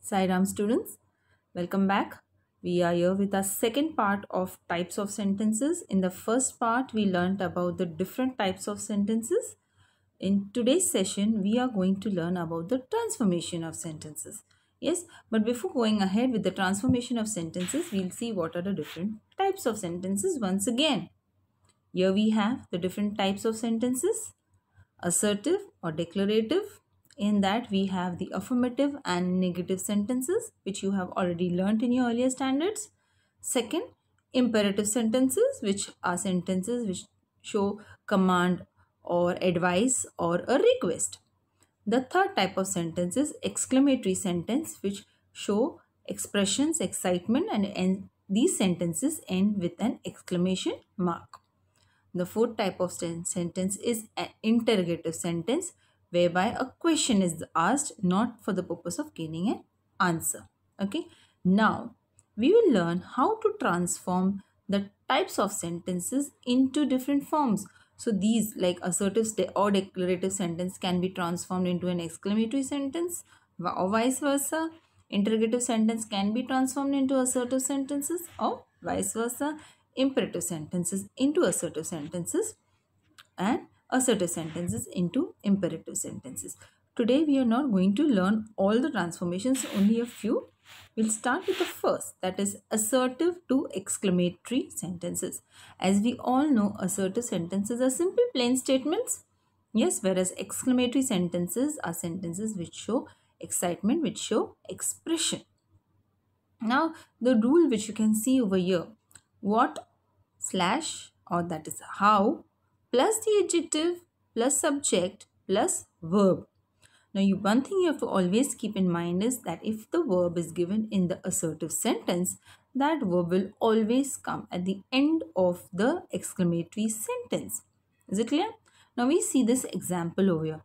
Sai Ram students, welcome back. We are here with our second part of types of sentences. In the first part, we learnt about the different types of sentences. In today's session, we are going to learn about the transformation of sentences. Yes, but before going ahead with the transformation of sentences, we'll see what are the different types of sentences once again. Here we have the different types of sentences: assertive or declarative. In that we have the affirmative and negative sentences, which you have already learnt in your earlier standards. Second, imperative sentences, which are sentences which show command or advice or a request. The third type of sentence is exclamatory sentence, which show expressions, excitement, and these sentences end with an exclamation mark. The fourth type of sentence is an interrogative sentence, whereby a question is asked not for the purpose of gaining an answer. Okay. Now, we will learn how to transform the types of sentences into different forms. So these, like assertive or declarative sentence, can be transformed into an exclamatory sentence or vice versa. Interrogative sentence can be transformed into assertive sentences or vice versa. Imperative sentences into assertive sentences and assertive sentences into imperative sentences. Today we are not going to learn all the transformations, only a few. We'll start with the first, that is assertive to exclamatory sentences. As we all know, assertive sentences are simple plain statements. Yes, whereas exclamatory sentences are sentences which show excitement, which show expression. Now, the rule which you can see over here, what slash, or that is how, plus the adjective plus subject plus verb. Now, one thing you have to always keep in mind is that if the verb is given in the assertive sentence, that verb will always come at the end of the exclamatory sentence. Is it clear? Now, we see this example over here.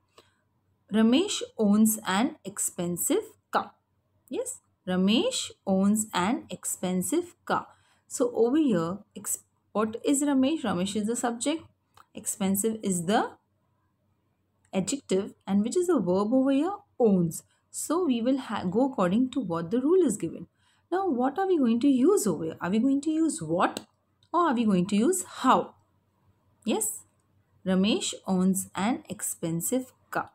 Ramesh owns an expensive car. Yes, Ramesh owns an expensive car. So over here, what is Ramesh? Ramesh is the subject. Expensive is the adjective, and which is the verb over here? Owns. So we will go according to what the rule is given. Now, what are we going to use over here? Are we going to use what, or are we going to use how? Yes, Ramesh owns an expensive car.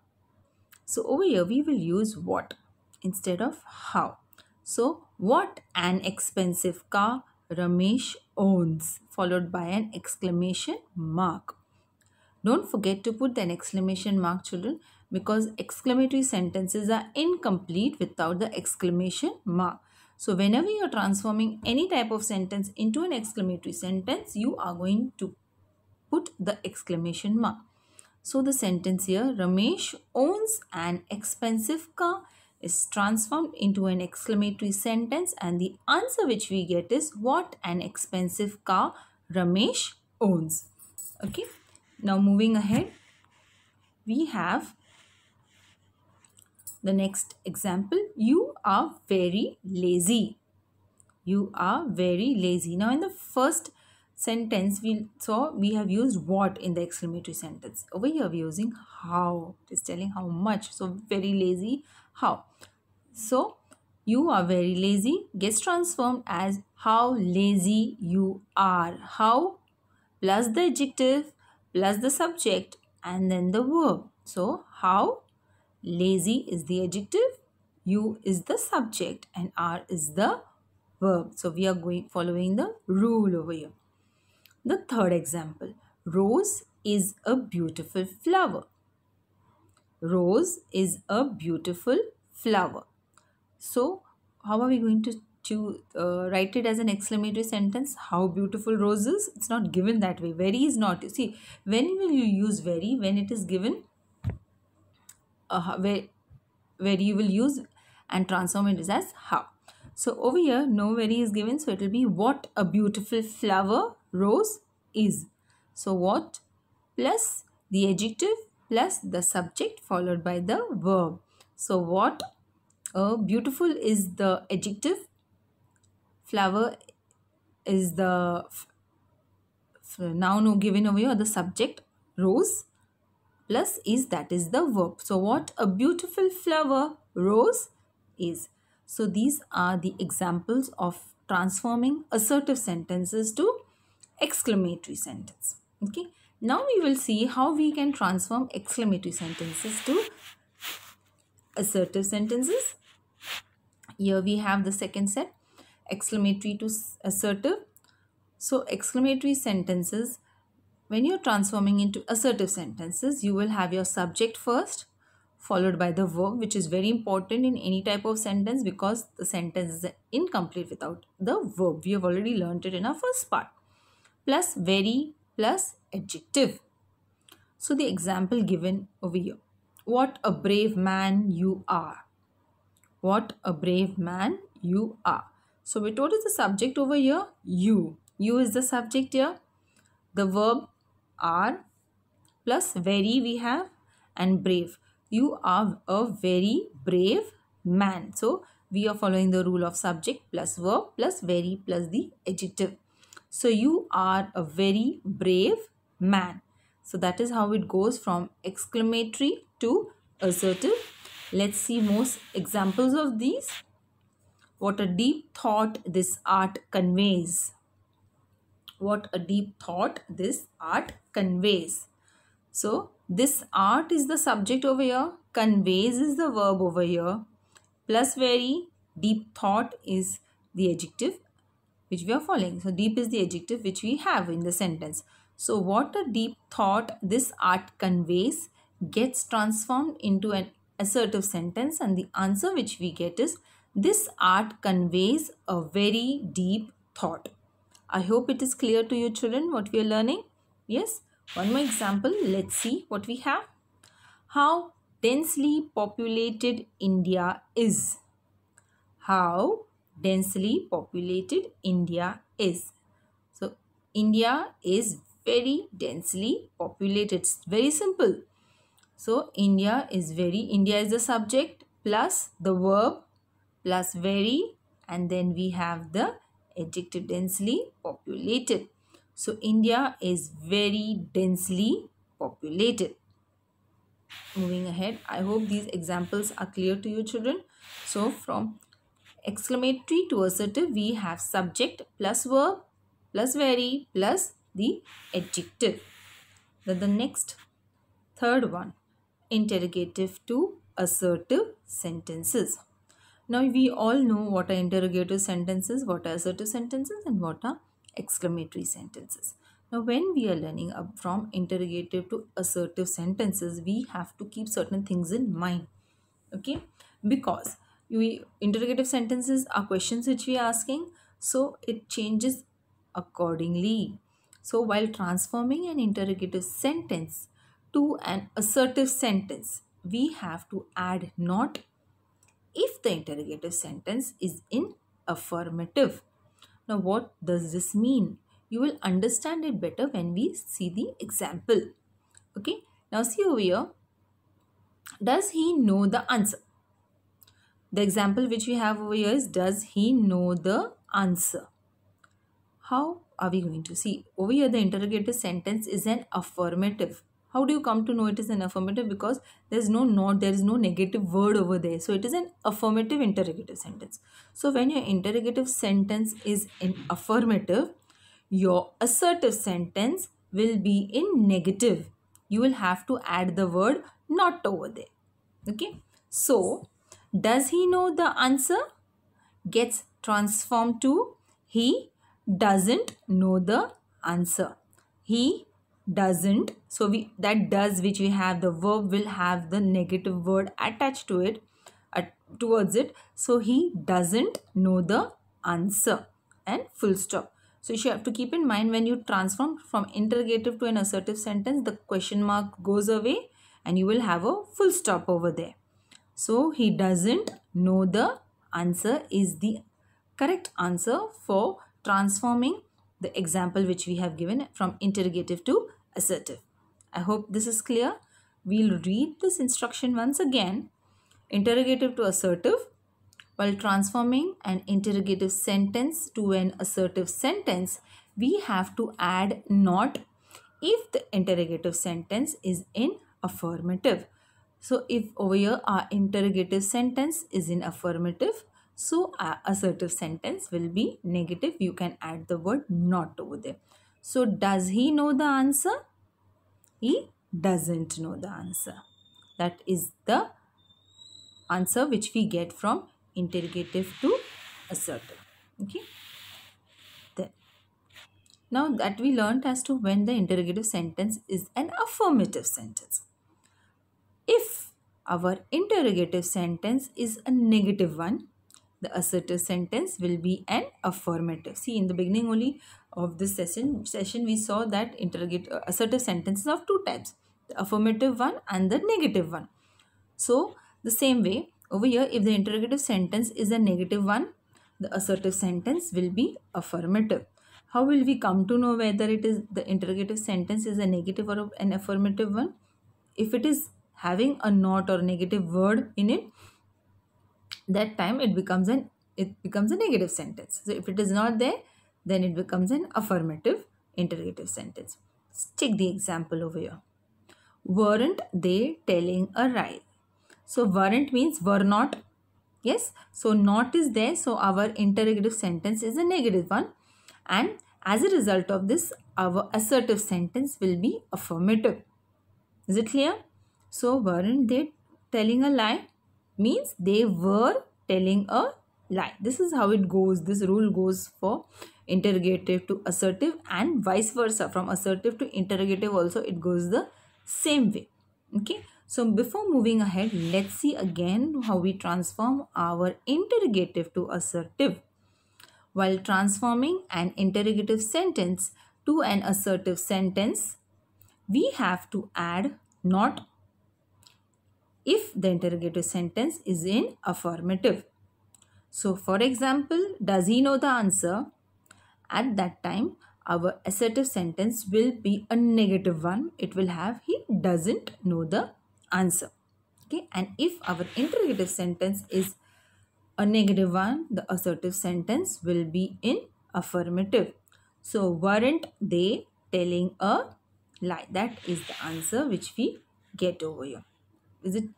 So over here we will use what instead of how. So what an expensive car Ramesh owns, followed by an exclamation mark. Don't forget to put an exclamation mark, children, because exclamatory sentences are incomplete without the exclamation mark. So whenever you are transforming any type of sentence into an exclamatory sentence, you are going to put the exclamation mark. So the sentence here, Ramesh owns an expensive car, is transformed into an exclamatory sentence, and the answer which we get is what an expensive car Ramesh owns. Okay. Now moving ahead, we have the next example. You are very lazy. You are very lazy. Now in the first sentence we saw we have used what in the exclamatory sentence. Over here we are using how. It is telling how much. So very lazy, how. So you are very lazy gets transformed as how lazy you are. How plus the adjective plus the subject and then the verb. So how lazy is the adjective, you is the subject, and are is the verb. So we are following the rule over here. The third example, rose is a beautiful flower. Rose is a beautiful flower. So how are we going to write it as an exclamatory sentence? How beautiful rose is? It's not given that way. Very is not. You see, when will you use very? When it is given, where you will use and transform it as how. So over here, no very is given. So it will be what a beautiful flower rose is. So what plus the adjective plus the subject followed by the verb. So what beautiful is the adjective. Flower is the noun given over here, the subject. Rose plus is, that is the verb. So what a beautiful flower rose is. So these are the examples of transforming assertive sentences to exclamatory sentence. Okay. Now we will see how we can transform exclamatory sentences to assertive sentences. Here we have the second set, exclamatory to assertive. So exclamatory sentences, when you're transforming into assertive sentences, you will have your subject first, followed by the verb, which is very important in any type of sentence because the sentence is incomplete without the verb. We have already learned it in our first part. Plus very plus adjective. So the example given over here. What a brave man you are. What a brave man you are. So what is the subject over here? You. You is the subject here. The verb are plus very we have and brave. You are a very brave man. So we are following the rule of subject plus verb plus very plus the adjective. So you are a very brave man. So that is how it goes from exclamatory to assertive. Let's see most examples of these. What a deep thought this art conveys. What a deep thought this art conveys. So this art is the subject over here. Conveys is the verb over here. Plus very deep thought is the adjective which we are following. So deep is the adjective which we have in the sentence. So what a deep thought this art conveys gets transformed into an assertive sentence, and the answer which we get is this art conveys a very deep thought. I hope it is clear to you children what we are learning. Yes. One more example. Let's see what we have. How densely populated India is. How densely populated India is. So India is very densely populated. It's very simple. So India is the subject plus the verb plus very, and then we have the adjective densely populated. So India is very densely populated. Moving ahead, I hope these examples are clear to you children. So from exclamatory to assertive, we have subject plus verb plus very plus the adjective. Then the next third one, interrogative to assertive sentences. Now we all know what are interrogative sentences, what are assertive sentences, and what are exclamatory sentences. Now when we are learning up from interrogative to assertive sentences, we have to keep certain things in mind. Okay, because interrogative sentences are questions which we are asking, so it changes accordingly. So while transforming an interrogative sentence to an assertive sentence, we have to add not if the interrogative sentence is in affirmative. Now what does this mean? You will understand it better when we see the example. Okay, now see over here. Does he know the answer? The example which we have over here is, does he know the answer? How are we going to see? Over here the interrogative sentence is an affirmative. How do you come to know it is an affirmative? Because there is no not, there is no negative word over there. So it is an affirmative interrogative sentence. So when your interrogative sentence is in affirmative, your assertive sentence will be in negative. You will have to add the word not over there. Okay. So does he know the answer gets transformed to he doesn't know the answer. He doesn't. So that does which we have, the verb will have the negative word attached to it, towards it. So he doesn't know the answer, and full stop. So you have to keep in mind, when you transform from interrogative to an assertive sentence, the question mark goes away and you will have a full stop over there. So he doesn't know the answer is the correct answer for transforming the example which we have given from interrogative to assertive. I hope this is clear. We'll read this instruction once again. Interrogative to assertive. While transforming an interrogative sentence to an assertive sentence, we have to add not if the interrogative sentence is in affirmative. So if over here our interrogative sentence is in affirmative, So assertive sentence will be negative. You can add the word not over there. So does he know the answer? He doesn't know the answer. That is the answer which we get from interrogative to assertive. Okay. Then, now that we learnt as to when the interrogative sentence is an affirmative sentence. If our interrogative sentence is a negative one, the assertive sentence will be an affirmative. See, in the beginning only of this session we saw that assertive sentences of two types, the affirmative one and the negative one. So the same way over here, if the interrogative sentence is a negative one, the assertive sentence will be affirmative. How will we come to know whether it is the interrogative sentence is a negative or an affirmative one? If it is having a not or negative word in it, that time it becomes a negative sentence. So if it is not there, then it becomes an affirmative interrogative sentence. Let's take the example over here. Weren't they telling a lie? So weren't means were not. Yes. So not is there. So our interrogative sentence is a negative one. And as a result of this, our assertive sentence will be affirmative. Is it clear? So weren't they telling a lie? Means they were telling a lie. This is how it goes. This rule goes for interrogative to assertive and vice versa. From assertive to interrogative also it goes the same way. Okay. So before moving ahead, let's see again how we transform our interrogative to assertive. While transforming an interrogative sentence to an assertive sentence, we have to add not if the interrogative sentence is in affirmative. So for example, does he know the answer? At that time, our assertive sentence will be a negative one. It will have he doesn't know the answer. Okay, and if our interrogative sentence is a negative one, the assertive sentence will be in affirmative. So weren't they telling a lie? That is the answer which we get over here. Is it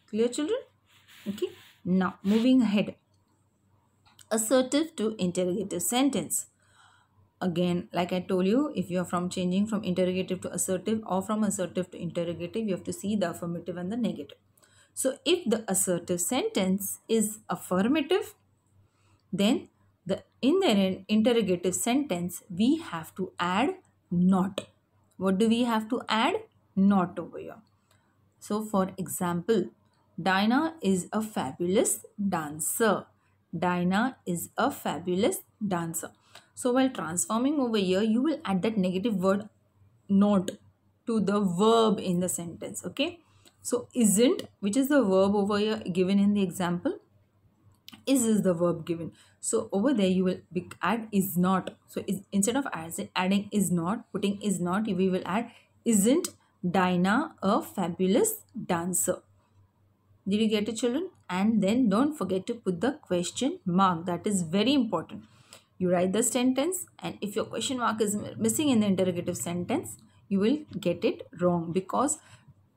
clear, children? Okay. Now moving ahead. Assertive to interrogative sentence. Again, like I told you, if you are from changing from interrogative to assertive or from assertive to interrogative, you have to see the affirmative and the negative. So if the assertive sentence is affirmative, then in the interrogative sentence, we have to add not. What do we have to add? Not over here. So for example, Dinah is a fabulous dancer. Dinah is a fabulous dancer. So while transforming over here, you will add that negative word not to the verb in the sentence. Okay. So isn't, which is the verb over here given in the example, is the verb given. So over there you will add is not. So instead of adding is not, putting is not, we will add isn't Dinah a fabulous dancer? Did you get it, children? And then don't forget to put the question mark. That is very important. You write the sentence, and if your question mark is missing in the interrogative sentence, you will get it wrong, because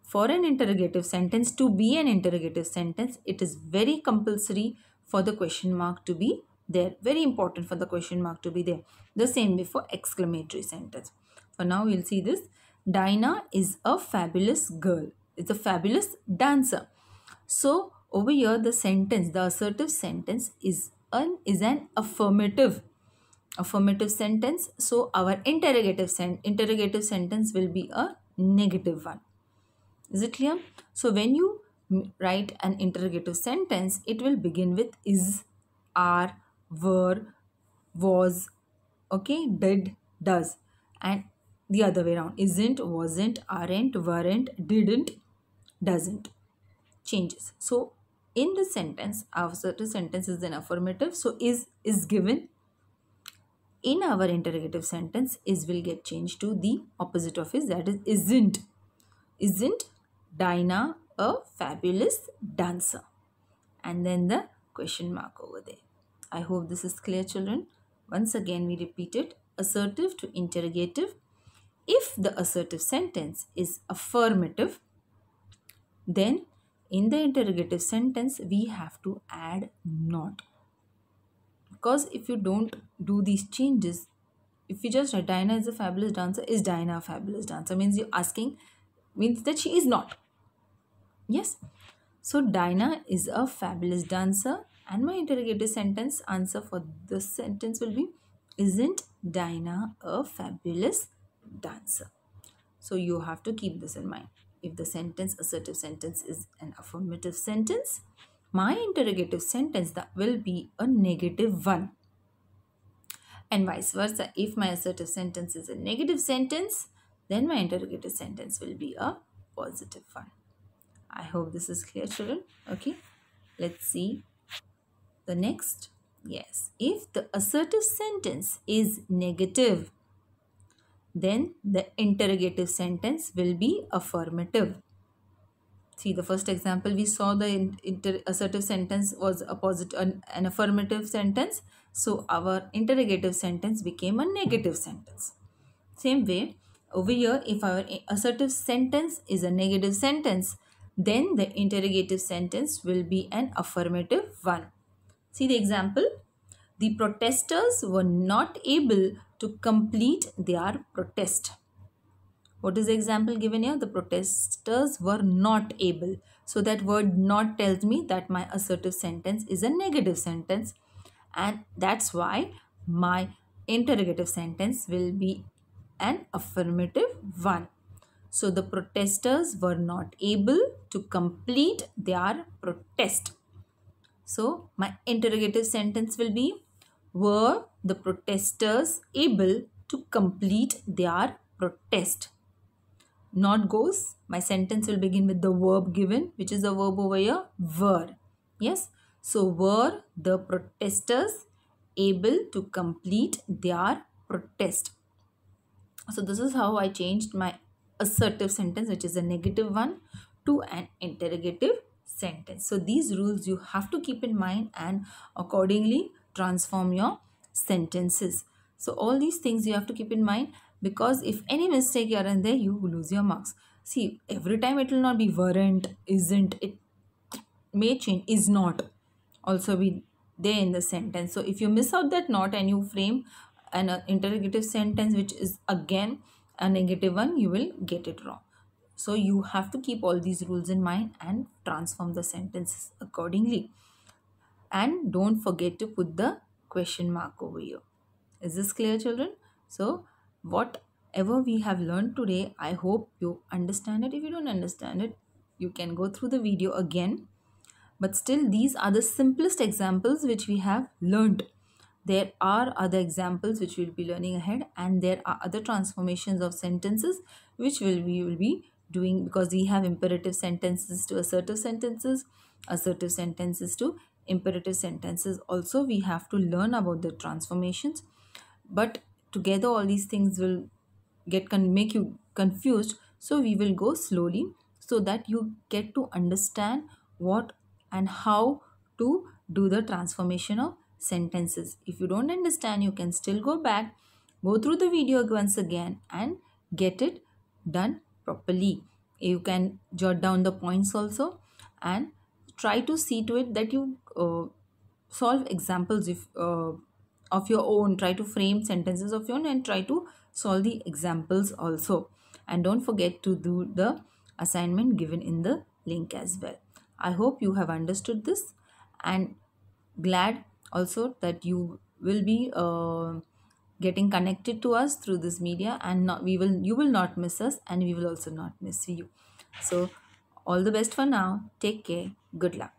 for an interrogative sentence to be an interrogative sentence, it is very compulsory for the question mark to be there. Very important for the question mark to be there. The same way for exclamatory sentence. For now, we'll see this. Dinah is a fabulous girl. It's a fabulous dancer. So over here, the sentence, the assertive sentence is an affirmative sentence. So our interrogative sentence will be a negative one. Is it clear? So when you write an interrogative sentence, it will begin with is, are, were, was, okay, did, does, and the other way around. Isn't, wasn't, aren't, weren't, didn't, doesn't. Changes. So in the sentence, our assertive sentence is an affirmative. So is given. In our interrogative sentence, is will get changed to the opposite of is, that is isn't. Isn't Dinah a fabulous dancer? And then the question mark over there. I hope this is clear, children. Once again, we repeat it. Assertive to interrogative. If the assertive sentence is affirmative, then in the interrogative sentence, we have to add not. Because if you don't do these changes, if you just write Diana is a fabulous dancer, is Diana a fabulous dancer? Means you're asking, means that she is not. Yes. So Dinah is a fabulous dancer, and my interrogative sentence answer for this sentence will be, isn't Dinah a fabulous dancer? So you have to keep this in mind. If the sentence, assertive sentence, is an affirmative sentence, my interrogative sentence that will be a negative one. And vice versa. If my assertive sentence is a negative sentence, then my interrogative sentence will be a positive one. I hope this is clear, children. Okay, let's see the next. Yes, if the assertive sentence is negative, then the interrogative sentence will be affirmative. See, the first example we saw, the assertive sentence was a positive, an affirmative sentence. So our interrogative sentence became a negative sentence. Same way, over here, if our assertive sentence is a negative sentence, then the interrogative sentence will be an affirmative one. See the example. The protesters were not able to complete their protest. What is the example given here? The protesters were not able. So that word not tells me that my assertive sentence is a negative sentence, and that's why my interrogative sentence will be an affirmative one. So the protesters were not able to complete their protest. So my interrogative sentence will be, were the protesters able to complete their protest? Not goes. My sentence will begin with the verb given, which is the verb over here, were. Yes. So were the protesters able to complete their protest? So this is how I changed my assertive sentence, which is a negative one, to an interrogative sentence. So these rules you have to keep in mind and accordingly transform your sentences. So all these things you have to keep in mind, because if any mistake here and there, you lose your marks. See, every time it will not be weren't, isn't, it may change, is not also be there in the sentence. So if you miss out that not and you frame an interrogative sentence which is again a negative one, you will get it wrong. So you have to keep all these rules in mind and transform the sentences accordingly. And don't forget to put the question mark over here. Is this clear, children? So whatever we have learned today, I hope you understand it. If you don't understand it, you can go through the video again. But still, these are the simplest examples which we have learned. There are other examples which we'll be learning ahead, and there are other transformations of sentences which we will be doing, because we have imperative sentences to assertive sentences to imperative sentences. Also, we have to learn about the transformations. But together, all these things will make you confused. So we will go slowly so that you get to understand what and how to do the transformation of sentences. If you don't understand, you can still go back, go through the video once again and get it done properly. You can jot down the points also and try to see to it that you solve examples of your own. Try to frame sentences of your own and try to solve the examples also. And don't forget to do the assignment given in the link as well. I hope you have understood this, and glad also that you will be getting connected to us through this media, and you will not miss us, and we will also not miss you. So all the best for now. Take care. Good luck.